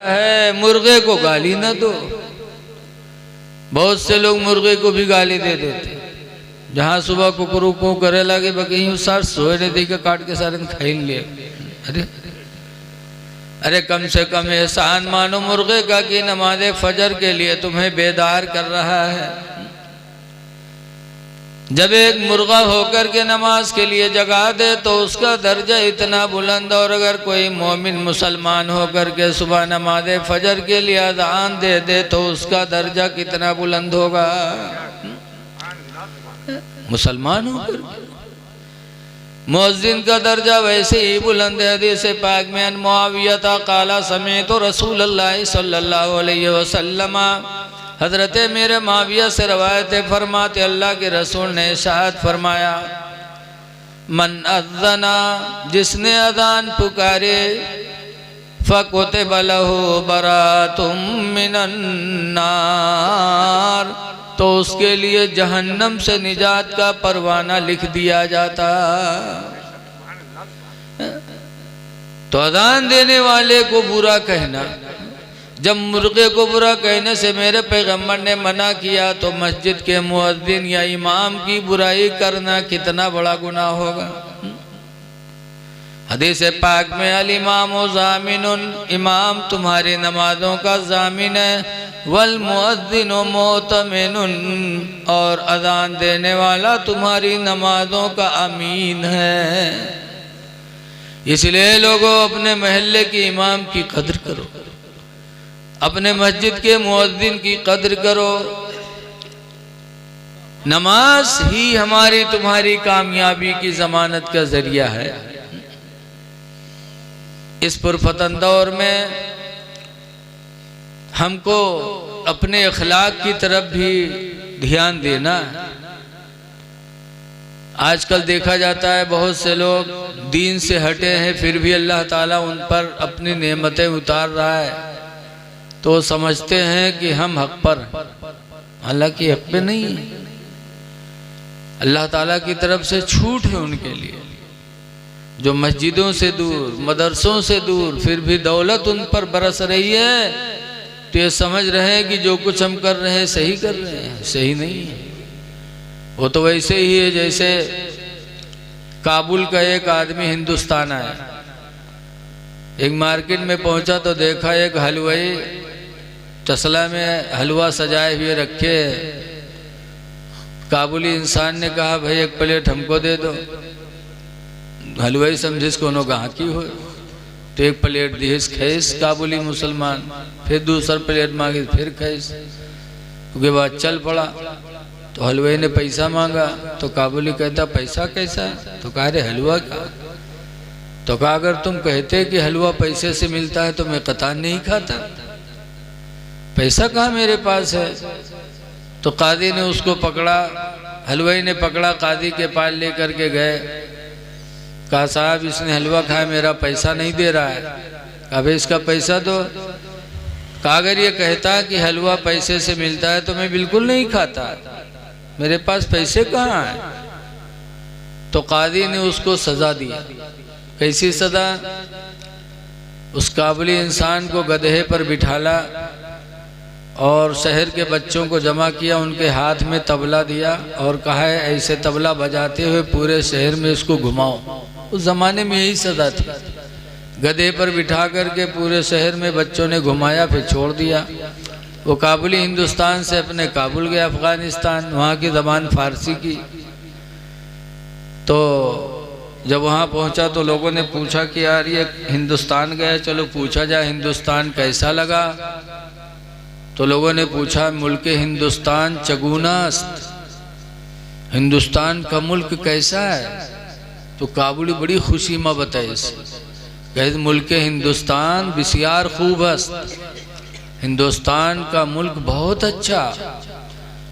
है मुर्गे को गाली ना दो। बहुत से लोग मुर्गे को भी गाली दे देते। जहाँ सुबह कुकरू को करे लगे कहीं सार सोए नहीं दी काट के सारे खाई लिए। अरे कम से कम एहसान मानो मुर्गे का कि नमाज फजर के लिए तुम्हें बेदार कर रहा है। जब एक मुर्गा होकर के नमाज के लिए जगा दे तो उसका दर्जा इतना बुलंद, और अगर कोई मोमिन मुसलमान होकर के सुबह नमाज फजर के लिए अज़ान दे दे तो उसका दर्जा कितना बुलंद होगा। मुसलमान होकर मुअज्जिन का दर्जा वैसे ही बुलंद है। हदीस पाक में अन मुआविया क़ाला समीअतु रसूलुल्लाह सल्लल्लाहु अलैहि वसल्लम, हजरत मेरे माविया से रवायत फरमाते अल्लाह के रसूल ने इरशाद फरमाया, मन अज़्ज़ना, जिसने अज़ान पुकारे, फ़कुतिब लहू बराअतुम मिनन नार, तो उसके लिए जहन्नम से निजात का परवाना लिख दिया जाता। तो अज़ान देने वाले को बुरा कहना, जब मुर्गे को बुरा कहने से मेरे पैगंबर ने मना किया तो मस्जिद के मुअज्जिन या इमाम की बुराई करना कितना बड़ा गुनाह होगा। हदीस पाक में अल इमाम ज़ामिनुन, इमाम तुम्हारी नमाजों का ज़ामिन है, वल मुअज्जिन मोतमिनुन, और अज़ान देने वाला तुम्हारी नमाजों का अमीन है। इसलिए लोगों अपने महल्ले के इमाम की कदर करो, अपने मस्जिद के मुअज्जिन की कदर करो। नमाज ही हमारी तुम्हारी कामयाबी की जमानत का जरिया है। इस पुरफतन दौर में हमको अपने अखलाक की तरफ भी ध्यान देना है। आजकल देखा जाता है बहुत से लोग दीन से हटे हैं, फिर भी अल्लाह ताला उन पर अपनी नेमतें उतार रहा है, तो समझते हैं कि हम हक पर हैं, हालांकि हक पे नहीं है। अल्लाह ताला की तरफ से छूट है उनके लिए, जो मस्जिदों से दूर, मदरसों से दूर, फिर भी दौलत उन पर बरस रही है, तो ये समझ रहे हैं कि जो कुछ हम कर रहे हैं सही कर रहे हैं। सही नहीं है। वो तो वैसे ही है जैसे काबुल का एक आदमी हिंदुस्तान आया, एक मार्केट में पहुंचा तो देखा एक हलवाई तसला में हलवा सजाए हुए रखे। काबुली इंसान ने कहा भाई एक प्लेट हमको दे दो। हलवाई समझे इसको गाहकी हो, तो एक प्लेट दी खैस काबुली मुसलमान, फिर दूसरा प्लेट मांगी, फिर खैस, उसके बाद चल पड़ा। तो हलवाई ने पैसा मांगा तो काबुली कहता पैसा कैसा, तो कहा रे हलवा का। तो कहा अगर तुम कहते कि हलवा पैसे से मिलता है तो मैं कतान नहीं खाता, पैसा कहाँ मेरे पास है। तो कादी ने उसको पकड़ा, हलवाई ने पकड़ा, कादी के पास लेकर के गए। कहा साहब इसने हलवा खाया, मेरा पैसा नहीं दे रहा है। कहा भाई इसका पैसा दो। कहा अगर ये कहता कि हलवा पैसे से मिलता है तो मैं बिल्कुल नहीं खाता, मेरे पास पैसे कहाँ हैं। तो कादी ने उसको सजा दी। कैसी सजा? उस काबुली इंसान को गधे पर बिठाला और शहर के बच्चों को जमा किया, उनके हाथ में तबला दिया और कहा है ऐसे तबला बजाते हुए पूरे शहर में इसको घुमाओ। उस जमाने में यही सजा थी। गधे पर बिठा करके पूरे शहर में बच्चों ने घुमाया, फिर छोड़ दिया। वो काबुली हिंदुस्तान से अपने काबुल गया अफगानिस्तान, वहाँ की ज़बान फारसी की। तो जब वहाँ पहुँचा तो लोगों ने पूछा कि यार ये हिंदुस्तान गया, चलो पूछा जाए हिंदुस्तान कैसा लगा। तो लोगों ने पूछा मुल्क हिंदुस्तान चगुनास्त, हिंदुस्तान का मुल्क कैसा है। तो काबुली बड़ी खुशी में बताए, कहे मुल्क हिंदुस्तान बिस्यार खूब हस्त, हिंदुस्तान का मुल्क बहुत अच्छा,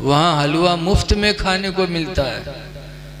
वहाँ हलवा मुफ्त में खाने को मिलता है।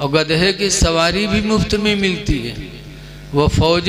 और गधे की सवारी भी मुफ्त में मिलती है। वह फौज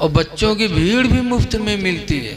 और बच्चों की भीड़ भी मुफ्त में मिलती है।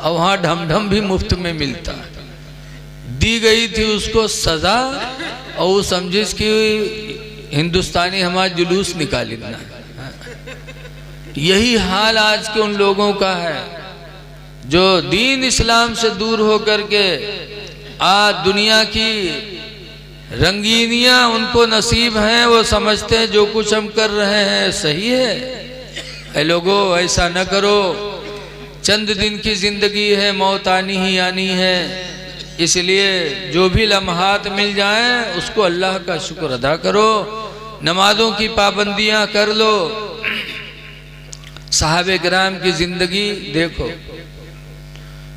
और वहाँ ढम ढम भी मुफ्त में मिलता है। दी गई थी उसको सजा और वो समझिस कि हिंदुस्तानी हमारा जुलूस निकालना। यही हाल आज के उन लोगों का है जो दीन इस्लाम से दूर होकर के आज दुनिया की रंगीनियां उनको नसीब हैं, वो समझते हैं जो कुछ हम कर रहे हैं सही है। ऐ लोगों, ऐसा न करो, चंद दिन की जिंदगी है, मौत आनी ही आनी है, इसलिए जो भी लम्हात मिल जाएं उसको अल्लाह का शुक्र अदा करो, नमाजों की पाबंदियां कर लो। साहबे किराम की जिंदगी देखो,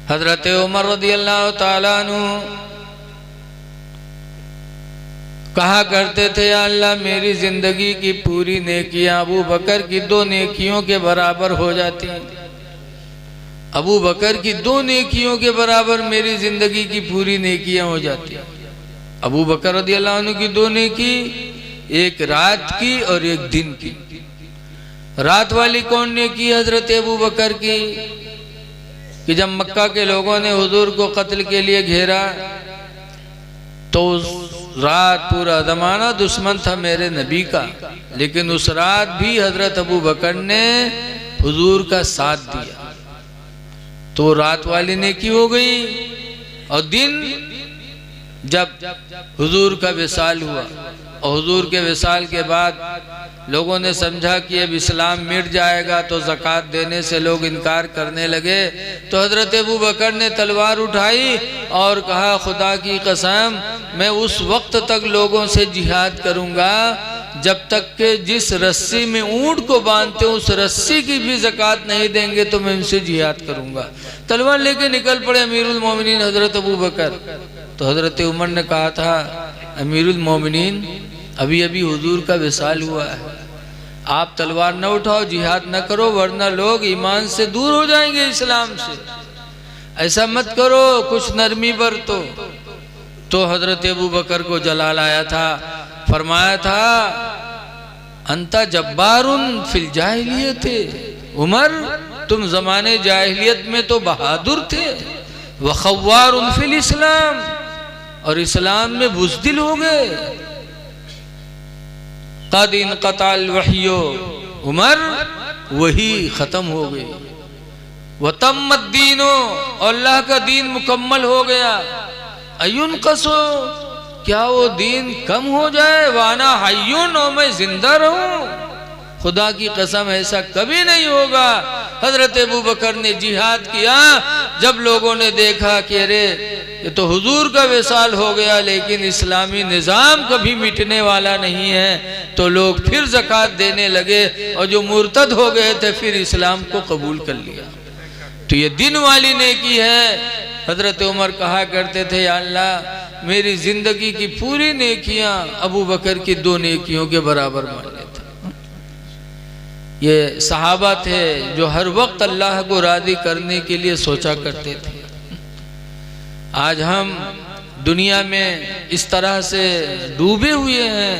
हजरत उमर रदियल्लाहु ताला अन्हु कहा करते थे, या अल्लाह मेरी जिंदगी की पूरी नेकियां अबू बकर की 2 नेकियों के बराबर हो जाती हैं। अबू बकर की 2 नेकियों के बराबर मेरी जिंदगी की पूरी नेकियां हो जाती हैं। अबू बकर रदियल्लाहु अन्हु की 2 नेकी, एक रात की और एक दिन की। रात वाली कौन नेकी? हजरत अबू बकर की, कि जब मक्का के लोगों ने हुजूर को कत्ल के लिए घेरा तो रात पूरा जमाना दुश्मन था मेरे नबी का, लेकिन उस रात भी हजरत अबू बकर ने हुजूर का साथ दिया, तो रात वाली नेकी हो गई। और दिन, जब हुजूर का विसाल हुआ और हुजूर के विसाल के बाद लोगों ने समझा कि अब इस्लाम मिट जाएगा, तो ज़कात देने से लोग इनकार करने लगे, तो हजरत अबू बकर ने तलवार उठाई और कहा, खुदा की कसम मैं उस वक्त तक लोगों से जिहाद करूंगा जब तक कि जिस रस्सी में ऊंट को बांधते उस रस्सी की भी ज़कात नहीं देंगे तो मैं उनसे जिहाद करूंगा। तलवार लेके निकल पड़े अमीरुल मोमिनीन हजरत अबू बकर। तो हजरत उमर ने कहा था, अमीरुल मोमिनीन अभी अभी हुजूर का विसाल हुआ है, आप तलवार न उठाओ, जिहाद न करो, वरना लोग ईमान से दूर हो जाएंगे, इस्लाम से। ऐसा मत करो, कुछ नरमी बरतो। तो हजरत अबू बकर को जलाल आया था, फरमाया था, अंता जब्बारुन फिल जाहिलियत, उमर तुम जमाने जाहिलियत में तो बहादुर थे, व खव्वारुन फिल इस्लाम, और इस्लाम में बुज़दिल हो गए। कद इनक़ताल वहियो, उमर वही खत्म हो गई। व तम्मद दीनो, अल्लाह का दीन मुकम्मल हो गया। अयुन कसो, क्या वो दीन कम हो जाए? वाना हय्युन, और मैं जिंदा रहूं? खुदा की कसम ऐसा कभी नहीं होगा। हजरत अबू बकर ने जिहाद किया। जब लोगों ने देखा कि अरे ये तो हुजूर का विसाल हो गया, लेकिन इस्लामी निज़ाम कभी मिटने वाला नहीं है, तो लोग फिर ज़कात देने लगे, और जो मुर्तद हो गए थे फिर इस्लाम को कबूल कर लिया। तो ये दिन वाली नेकी है। हजरत उमर कहा करते थे, या अल्लाह मेरी जिंदगी की पूरी नेकियां अबू बकर की 2 नेकियों के बराबर मान लेते। ये सहाबा थे जो हर वक्त अल्लाह को राज़ी करने के लिए सोचा करते थे। आज हम दुनिया में इस तरह से डूबे हुए हैं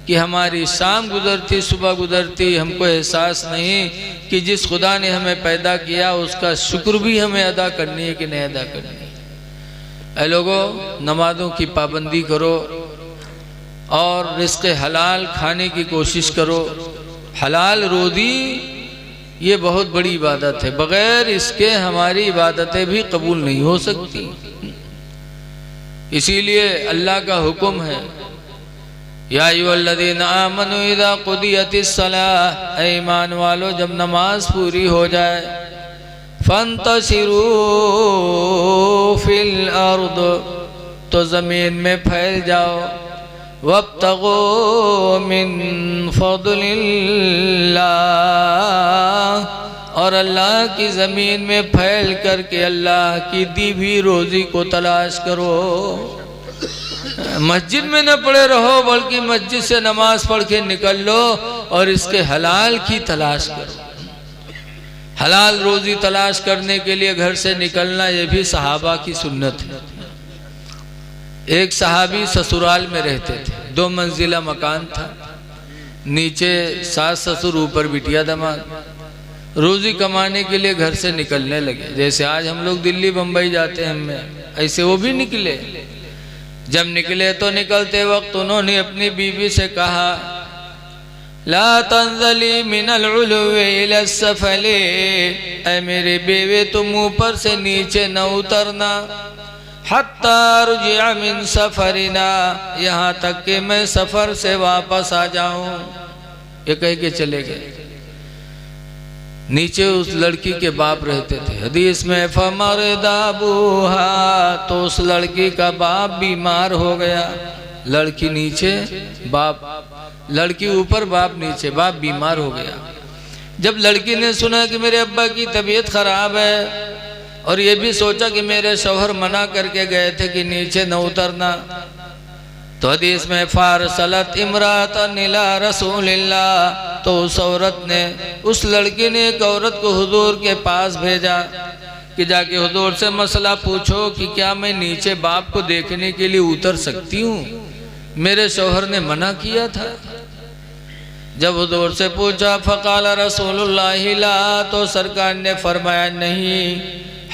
कि हमारी शाम गुजरती सुबह गुजरती हमको एहसास नहीं कि जिस खुदा ने हमें पैदा किया उसका शुक्र भी हमें अदा करनी है कि नहीं अदा करनी है। ऐ लोगों, नमाजों की पाबंदी करो और रिज़्क़ हलाल खाने की कोशिश करो। हलाल रोज़ी ये बहुत बड़ी इबादत है, बग़ैर इसके हमारी इबादतें भी कबूल नहीं हो सकती। इसीलिए अल्लाह का हुक्म है, या अय्युहल्लज़ीना आमनू इज़ा क़ुदियतिस सलाह, ऐ ईमान वालो जब नमाज पूरी हो जाए, फंतशिरू फिल अर्द, तो ज़मीन में फैल जाओ, वब्तगू मिन फज़लिल्लाह, और अल्लाह की ज़मीन में फैल करके अल्लाह की दी हुई रोज़ी को तलाश करो। मस्जिद में न पड़े रहो, बल्कि मस्जिद से नमाज पढ़ के निकल लो और इसके हलाल की तलाश करो। हलाल रोज़ी तलाश करने के लिए घर से निकलना, ये भी सहाबा की सुन्नत है। एक सहाबी ससुराल में रहते थे, 2 मंजिला मकान था, नीचे सास ससुर, ऊपर बिटिया दामाद। रोज़ी कमाने के लिए घर से निकलने लगे। जैसे आज हम लोग दिल्ली बम्बई जाते हैं, हमें ऐसे वो भी निकले। जब निकले तो निकलते वक्त उन्होंने अपनी बीवी से कहा, ला तंजली मिनल उलुवे इला सफले, ऐ मेरी बीवी तुम ऊपर से नीचे न उतरना, हत्ता रुजिअ मिन सफरिना, यहाँ तक कि मैं सफर से वापस आ जाऊं। ये कह के चले गए। नीचे उस लड़की के बाप रहते थे। हदीस में फमरदा अबूहा, तो उस लड़की का बाप बीमार हो गया। लड़की नीचे बाप, लड़की ऊपर बाप नीचे, बाप बीमार हो गया। जब लड़की ने सुना कि मेरे अब्बा की तबीयत खराब है और ये भी सोचा कि मेरे शौहर मना करके गए थे कि नीचे न उतरना, तो हदीस में फारसलत इमरातन इला रसूलिल्लाह, तो उस औरत ने, उस लड़की ने एक औरत को हुजूर के पास भेजा कि जाके हुजूर से मसला पूछो कि क्या मैं नीचे बाप को देखने के लिए उतर सकती हूँ, मेरे शौहर ने मना किया था। जब हुजूर से पूछा फ़क़ाल रसूलुल्लाह ला, तो सरकार ने फरमाया नहीं,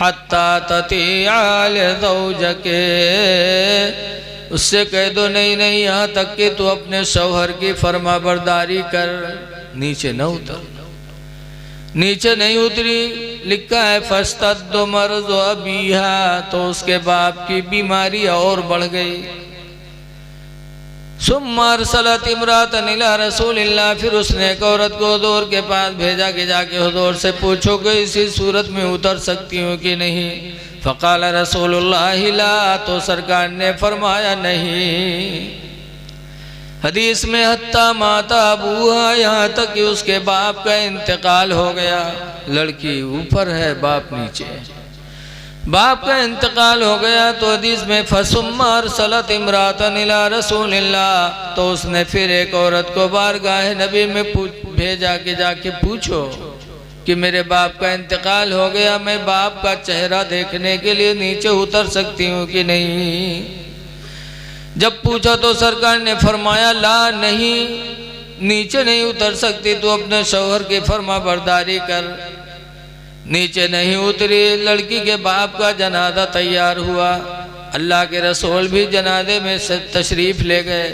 हत्ता ततिया ज़ौजके, उससे कह दो नहीं नहीं, यहाँ तक कि तू अपने शौहर की फर्मा बरदारी कर, नीचे न उतर। नीचे नहीं उतरी, लिखा है फस्तद्दु मर्ज़ु अबीहा, तो उसके बाप की बीमारी और बढ़ गई। सुम्मा अरसलत इमरातन इला रसूलिल्लाह, फिर उसने एक औरत को हुजूर के पास भेजा कि जाके हुजूर से पूछो कि इसी सूरत में उतर सकती हूँ कि नहीं। फ़क़ाल रसूलुल्लाह ला, तो सरकार ने फरमाया नहीं। हदीस में हत्ता माता अबूहा, यहाँ तक कि उसके बाप का इंतकाल हो गया। लड़की ऊपर है, बाप नीचे, बाप का इंतकाल हो गया। तो हदीस में फसुम्मा अरसलत इमरातन इला रसूलिल्लाह, तो उसने फिर एक औरत को बारगाह नबी में भेजा कि जाके पूछो कि मेरे बाप का इंतकाल हो गया, मैं बाप का चेहरा देखने के लिए नीचे उतर सकती हूँ कि नहीं। जब पूछा तो सरकार ने फरमाया ला, नहीं, नीचे नहीं उतर सकती, तो अपने शौहर की फर्मा बरदारी कर। नीचे नहीं उतरी। लड़की के बाप का जनाजा तैयार हुआ। अल्लाह के रसूल भी जनाजे में तशरीफ़ ले गए।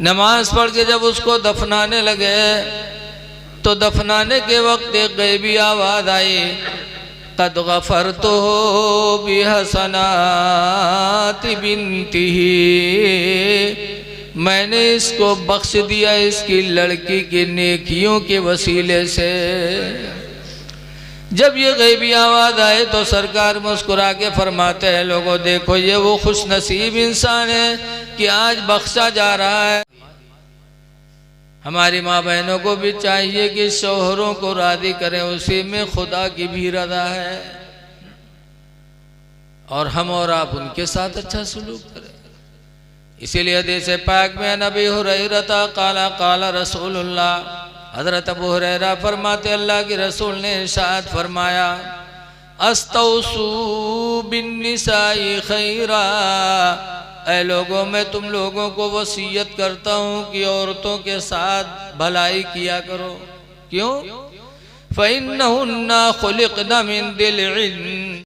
नमाज पढ़ के जब उसको दफनाने लगे तो दफनाने के वक्त एक गैबी आवाज़ आई, कद गफ़रतु बिहसनाति बिन्तिही, मैंने इसको बख्श दिया इसकी लड़की की नेकियों के वसीले से। जब ये गैबी आवाज़ आए तो सरकार मुस्कुरा के फरमाते हैं, लोगों देखो ये वो खुश नसीब इंसान है कि आज बख्शा जा रहा है। हमारी माँ बहनों को भी चाहिए कि शौहरों को राज़ी करें, उसी में खुदा की भी रज़ा है, और हम और आप उनके साथ अच्छा सलूक करें। इसीलिए हदीस पाक में नबी हुरैरा काला काला रसूलुल्लाह, हज़रत अबू हुरैरा फरमाते अल्लाह के रसूल ने इरशाद फरमाया, अस्तौसू बिन्निसाई खैरा, ऐ लोगों मैं तुम लोगों को वसीयत करता हूँ कि औरतों के साथ भलाई किया करो। क्यों? फ़इन्नहुन्ना खुलिक़ना मिन दिल्इन,